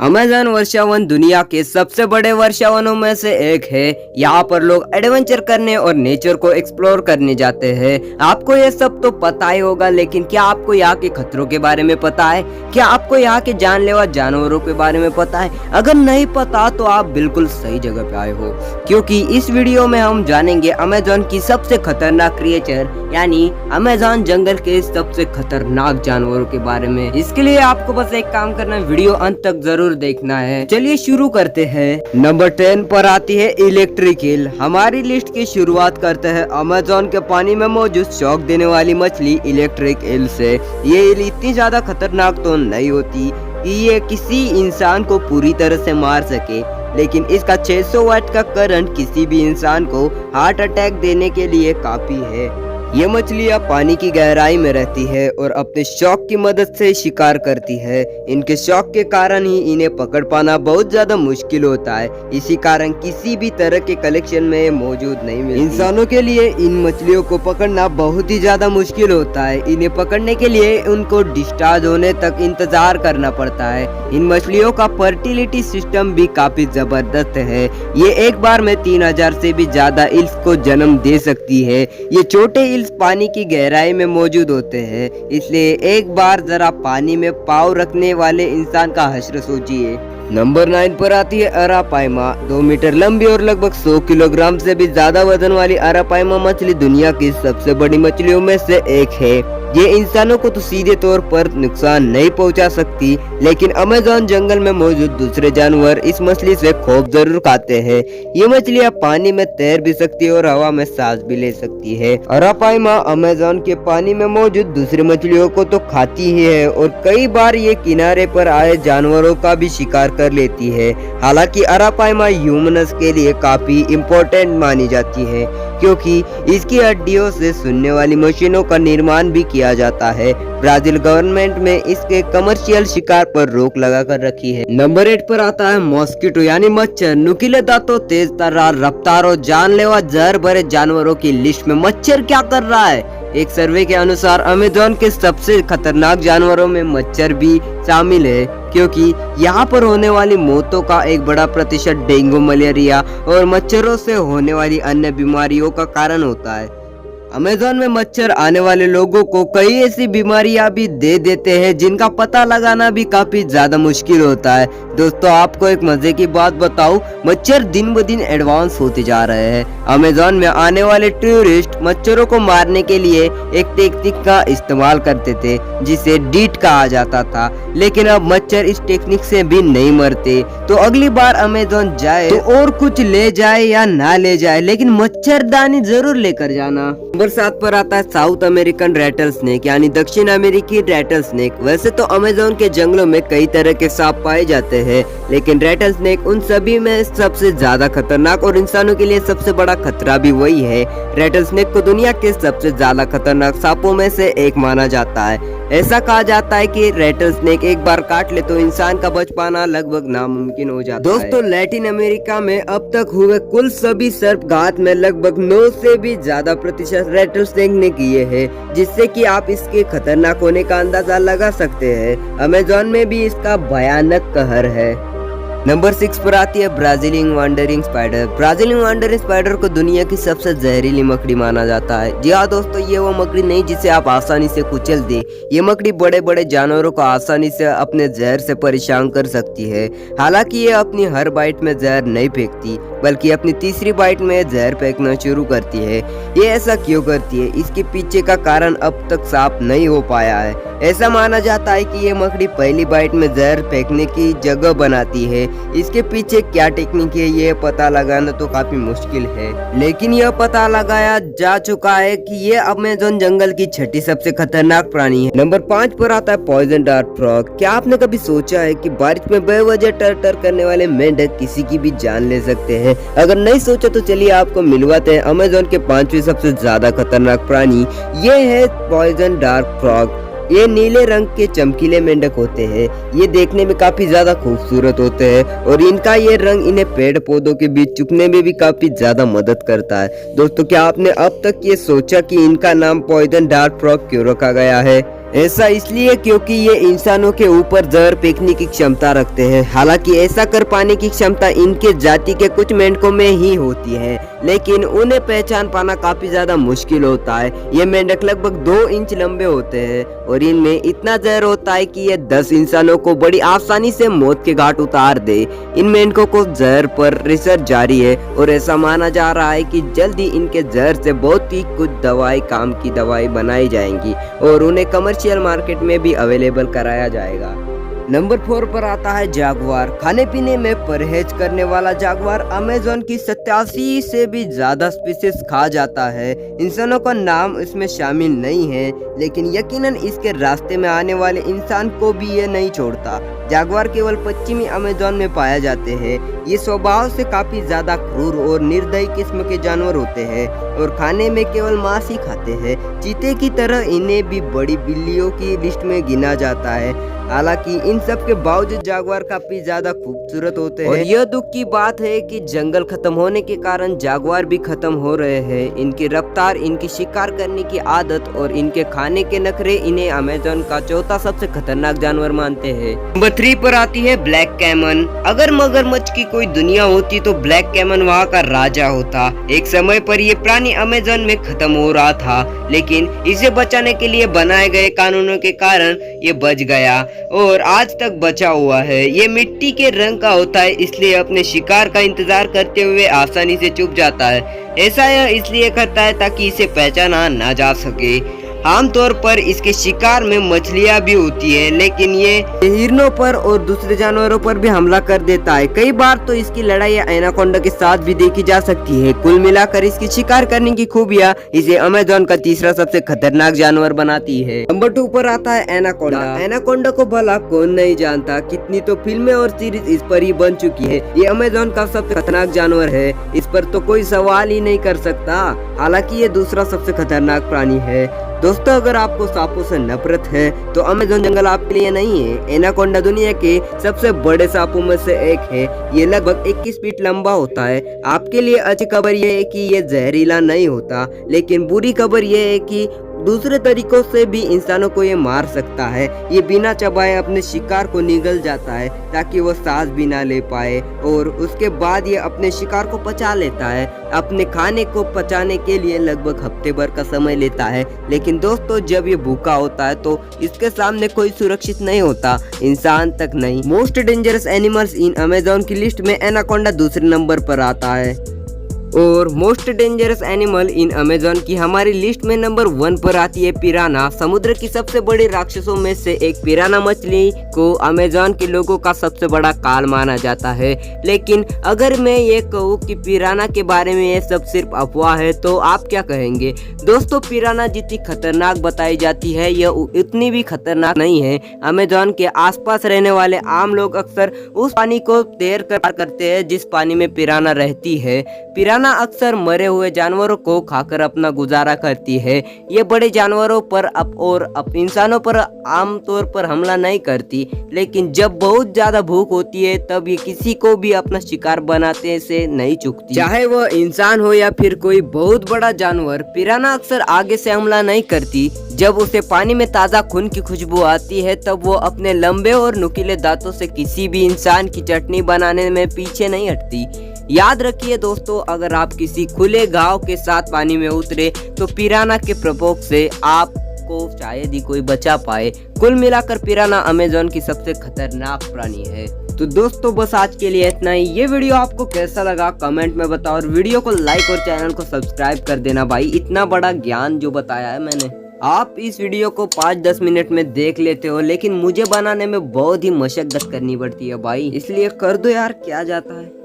Amazon वर्षावन दुनिया के सबसे बड़े वर्षावनों में से एक है। यहाँ पर लोग एडवेंचर करने और नेचर को एक्सप्लोर करने जाते हैं। आपको ये सब तो पता ही होगा, लेकिन क्या आपको यहाँ के खतरों के बारे में पता है? क्या आपको यहाँ के जानलेवा जानवरों के बारे में पता है? अगर नहीं पता तो आप बिल्कुल सही जगह पे आए हो, क्योंकि इस वीडियो में हम जानेंगे अमेज़न की सबसे खतरनाक क्रिएचर यानी अमेज़न जंगल के सबसे खतरनाक जानवरों के बारे में। इसके लिए आपको बस एक काम करना है, वीडियो अंत तक जरूर देखना है। चलिए शुरू करते हैं। नंबर 10 पर आती है इलेक्ट्रिक ईल। हमारी लिस्ट की शुरुआत करते हैं अमेज़न के पानी में मौजूद शॉक देने वाली मछली इलेक्ट्रिक ईल से। ये ईल इतनी ज्यादा खतरनाक तो नहीं होती कि ये किसी इंसान को पूरी तरह से मार सके, लेकिन इसका 600 वाट का करंट किसी भी इंसान को हार्ट अटैक देने के लिए काफी है। ये मछलियाँ पानी की गहराई में रहती है और अपने शौक की मदद से शिकार करती है। इनके शौक के कारण ही इन्हें पकड़ पाना बहुत ज्यादा मुश्किल होता है। इसी कारण किसी भी तरह के कलेक्शन में मौजूद नहीं मिलती। इंसानों के लिए इन मछलियों को पकड़ना बहुत ही ज्यादा मुश्किल होता है। इन्हें पकड़ने के लिए उनको डिस्चार्ज होने तक इंतजार करना पड़ता है। इन मछलियों का फर्टिलिटी सिस्टम भी काफी जबरदस्त है। ये एक बार में 3000 से भी ज्यादा इल्स को जन्म दे सकती है। ये छोटे पानी की गहराई में मौजूद होते हैं, इसलिए एक बार जरा पानी में पाँव रखने वाले इंसान का हश्र सोचिए। नंबर 9 पर आती है अरापाइमा। 2 मीटर लंबी और लगभग 100 किलोग्राम से भी ज्यादा वजन वाली अरापाइमा मछली दुनिया की सबसे बड़ी मछलियों में से एक है। ये इंसानों को तो सीधे तौर पर नुकसान नहीं पहुंचा सकती, लेकिन अमेज़न जंगल में मौजूद दूसरे जानवर इस मछली से खौफ जरूर खाते हैं। ये मछलियाँ पानी में तैर भी सकती है और हवा में सांस भी ले सकती है। अरापाइमा अमेज़न के पानी में मौजूद दूसरी मछलियों को तो खाती ही है और कई बार ये किनारे पर आए जानवरों का भी शिकार कर लेती है। हालांकि अरापाइमा ह्यूमनस के लिए काफी इम्पोर्टेंट मानी जाती है, क्योंकि इसकी हड्डियों से सुनने वाली मशीनों का निर्माण भी किया जाता है। ब्राजील गवर्नमेंट में इसके कमर्शियल शिकार पर रोक लगा कर रखी है। नंबर 8 पर आता है मॉस्किटो यानी मच्छर। नुकीले दांतों, तेज तर्रार रफ्तार और जानलेवा जहर भरे जानवरों की लिस्ट में मच्छर क्या कर रहा है? एक सर्वे के अनुसार अमेज़न के सबसे खतरनाक जानवरों में मच्छर भी शामिल है, क्योंकि यहाँ पर होने वाली मौतों का एक बड़ा प्रतिशत डेंगू, मलेरिया और मच्छरों से होने वाली अन्य बीमारियों का कारण होता है। अमेज़न में मच्छर आने वाले लोगों को कई ऐसी बीमारियां भी दे देते हैं जिनका पता लगाना भी काफी ज्यादा मुश्किल होता है। दोस्तों, आपको एक मजे की बात बताऊं, मच्छर दिन ब दिन एडवांस होते जा रहे हैं। अमेज़न में आने वाले टूरिस्ट मच्छरों को मारने के लिए एक टेक्निक का इस्तेमाल करते थे जिसे डीट कहा जाता था, लेकिन अब मच्छर इस टेक्निक से भी नहीं मरते। तो अगली बार अमेज़न जाए तो और कुछ ले जाए या ना ले जाए, लेकिन मच्छरदानी जरूर लेकर जाना। नंबर 7 पर आता है साउथ अमेरिकन रैटल स्नेक यानी दक्षिण अमेरिकी रैटल स्नेक। वैसे तो अमेज़न के जंगलों में कई तरह के सांप पाए जाते हैं, लेकिन रैटल स्नेक उन सभी में सबसे ज्यादा खतरनाक और इंसानों के लिए सबसे बड़ा खतरा भी वही है। रैटल स्नेक को दुनिया के सबसे ज्यादा खतरनाक सांपों में से एक माना जाता है। ऐसा कहा जाता है कि रैटल स्नेक एक बार काट ले तो इंसान का बच पाना लगभग नामुमकिन हो जाता है। दोस्तों, लैटिन अमेरिका में अब तक हुए कुल सभी सर्पघात में लगभग 9 से भी ज्यादा प्रतिशत रैटल स्नेक ने किए हैं, जिससे कि आप इसके खतरनाक होने का अंदाजा लगा सकते हैं। अमेज़न में भी इसका भयानक कहर है। नंबर 6 पर आती है Brazilian wandering spider. Brazilian wandering spider को दुनिया की सबसे जहरीली मकड़ी माना जाता है। जी हाँ दोस्तों, ये वो मकड़ी नहीं जिसे आप आसानी से कुचल दे। ये मकड़ी बड़े बड़े जानवरों को आसानी से अपने जहर से परेशान कर सकती है। हालांकि ये अपनी हर बाइट में जहर नहीं फेंकती, बल्कि अपनी तीसरी बाइट में जहर फेंकना शुरू करती है। ये ऐसा क्यों करती है, इसके पीछे का कारण अब तक साफ नहीं हो पाया है। ऐसा माना जाता है कि ये मकड़ी पहली बाइट में जहर फेंकने की जगह बनाती है। इसके पीछे क्या टेक्निक है ये पता लगाना तो काफी मुश्किल है, लेकिन यह पता लगाया जा चुका है कि ये अमेज़न जंगल की छठी सबसे खतरनाक प्राणी है। नंबर 5 पर आता है पॉइजन डार्ट फ्रॉग। क्या आपने कभी सोचा है कि बारिश में बेवजह टर टर करने वाले मेंढक किसी की भी जान ले सकते हैं? अगर नहीं सोचा तो चलिए आपको मिलवाते हैं अमेज़न के 5वें सबसे ज्यादा खतरनाक प्राणी। ये है पॉइजन डार्ट फ्रॉग। ये नीले रंग के चमकीले मेंढक होते हैं। ये देखने में काफी ज्यादा खूबसूरत होते हैं और इनका ये रंग इन्हें पेड़ पौधों के बीच छुपने में भी काफी ज्यादा मदद करता है। दोस्तों, क्या आपने अब तक ये सोचा कि इनका नाम पॉइजन डार्ट फ्रॉग क्यों रखा गया है? ऐसा इसलिए क्योंकि ये इंसानों के ऊपर जहर फेंकने की क्षमता रखते हैं। हालांकि ऐसा कर पाने की क्षमता इनके जाति के कुछ मेंढकों में ही होती है, लेकिन उन्हें पहचान पाना काफी ज्यादा मुश्किल होता है। ये मेंढक लगभग 2 इंच लंबे होते हैं और इनमें इतना जहर होता है कि ये 10 इंसानों को बड़ी आसानी से मौत के घाट उतार दे। इन मेंढकों को जहर पर रिसर्च जारी है और ऐसा माना जा रहा है कि जल्दी इनके जहर से बहुत ही कुछ काम की दवाई बनाई जाएंगी और उन्हें कमर्शियल मार्केट में भी अवेलेबल कराया जाएगा। नंबर 4 पर आता है जागुआर। खाने पीने में परहेज करने वाला जागुआर अमेज़न की 87 से भी ज्यादा स्पीशीज खा जाता है। इंसानों का नाम इसमें शामिल नहीं है, लेकिन यकीनन इसके रास्ते में आने वाले इंसान को भी ये नहीं छोड़ता। जागुआर केवल पश्चिमी अमेज़न में पाए जाते हैं। ये स्वभाव से काफी ज्यादा क्रूर और निर्दयी किस्म के जानवर होते हैं और खाने में केवल मांस ही खाते हैं। चीते की तरह इन्हें भी बड़ी बिल्लियों की लिस्ट में गिना जाता है। हालांकि इन सब के बावजूद जागुआर काफी ज्यादा खूबसूरत होते हैं और यह दुख की बात है कि जंगल खत्म होने के कारण जागुआर भी खत्म हो रहे हैं। इनकी रफ्तार, इनकी शिकार करने की आदत और इनके खाने के नखरे इन्हें अमेज़न का चौथा सबसे खतरनाक जानवर मानते हैं। नंबर 3 पर आती है ब्लैक कैमन। अगर मगरमच्छ की कोई दुनिया होती तो ब्लैक कैमन वहाँ का राजा होता। एक समय पर ये प्राणी अमेज़न में खत्म हो रहा था, लेकिन इसे बचाने के लिए बनाए गए कानूनों के कारण ये बच गया और आज तक बचा हुआ है। ये मिट्टी के रंग का होता है, इसलिए अपने शिकार का इंतजार करते हुए आसानी से छुप जाता है। ऐसा यह इसलिए करता है ताकि इसे पहचाना ना जा सके। आमतौर पर इसके शिकार में मछलियां भी होती है, लेकिन ये हिरनों पर और दूसरे जानवरों पर भी हमला कर देता है। कई बार तो इसकी लड़ाई एनाकोंडा के साथ भी देखी जा सकती है। कुल मिलाकर इसकी शिकार करने की खूबियां इसे अमेज़न का तीसरा सबसे खतरनाक जानवर बनाती है। नंबर 2 पर आता है एनाकोंडा। एनाकोंडा को भला कौन नहीं जानता, कितनी तो फिल्में और सीरीज इस पर ही बन चुकी है। ये अमेज़न का सबसे खतरनाक जानवर है, इस पर तो कोई सवाल ही नहीं कर सकता। हालांकि ये दूसरा सबसे खतरनाक प्राणी है। दोस्तों, अगर आपको सांपों से नफरत है तो अमेज़न जंगल आपके लिए नहीं है। एनाकोंडा दुनिया के सबसे बड़े सांपों में से एक है। ये लगभग 21 फीट लंबा होता है। आपके लिए अच्छी खबर यह है कि ये जहरीला नहीं होता, लेकिन बुरी खबर यह है कि दूसरे तरीकों से भी इंसानों को ये मार सकता है। ये बिना चबाए अपने शिकार को निगल जाता है ताकि वो सांस भी ना ले पाए और उसके बाद ये अपने शिकार को पचा लेता है। अपने खाने को पचाने के लिए लगभग हफ्ते भर का समय लेता है, लेकिन दोस्तों जब ये भूखा होता है तो इसके सामने कोई सुरक्षित नहीं होता, इंसान तक नहीं। Most dangerous animals in Amazon की लिस्ट में एनाकोंडा दूसरे नंबर पर आता है और most dangerous animal in Amazon की हमारी लिस्ट में नंबर 1 पर आती है पिराना। समुद्र की सबसे बड़ी राक्षसों में से एक पिराना मछली को अमेज़न के लोगों का सबसे बड़ा काल माना जाता है। लेकिन अगर मैं ये कहूँ कि पिराना के बारे में ये सब सिर्फ अफवाह है तो आप क्या कहेंगे? दोस्तों, पिराना जितनी खतरनाक बताई जाती है यह उतनी भी खतरनाक नहीं है। अमेज़न के आसपास रहने वाले आम लोग अक्सर उस पानी को तैर कर पार करते हैं जिस पानी में पिराना रहती है। पिराना अक्सर मरे हुए जानवरों को खाकर अपना गुजारा करती है। ये बड़े जानवरों पर इंसानों पर आमतौर पर हमला नहीं करती, लेकिन जब बहुत ज्यादा भूख होती है तब ये किसी को भी अपना शिकार बनाते से नहीं चूकती, चाहे वह इंसान हो या फिर कोई बहुत बड़ा जानवर। पिराना अक्सर आगे से हमला नहीं करती। जब उसे पानी में ताज़ा खून की खुशबू आती है तब वो अपने लंबे और नुकीले दांतों से किसी भी इंसान की चटनी बनाने में पीछे नहीं हटती। याद रखिए दोस्तों, अगर आप किसी खुले घाव के साथ पानी में उतरे तो पिराना के प्रकोप से आपको शायद ही कोई बचा पाए। कुल मिलाकर पिराना अमेज़न की सबसे खतरनाक प्राणी है। तो दोस्तों बस आज के लिए इतना ही। ये वीडियो आपको कैसा लगा कमेंट में बताओ और वीडियो को लाइक और चैनल को सब्सक्राइब कर देना भाई। इतना बड़ा ज्ञान जो बताया है मैंने, आप इस वीडियो को 5-10 मिनट में देख लेते हो, लेकिन मुझे बनाने में बहुत ही मशक्कत करनी पड़ती है भाई, इसलिए कर दो यार, क्या जाता है।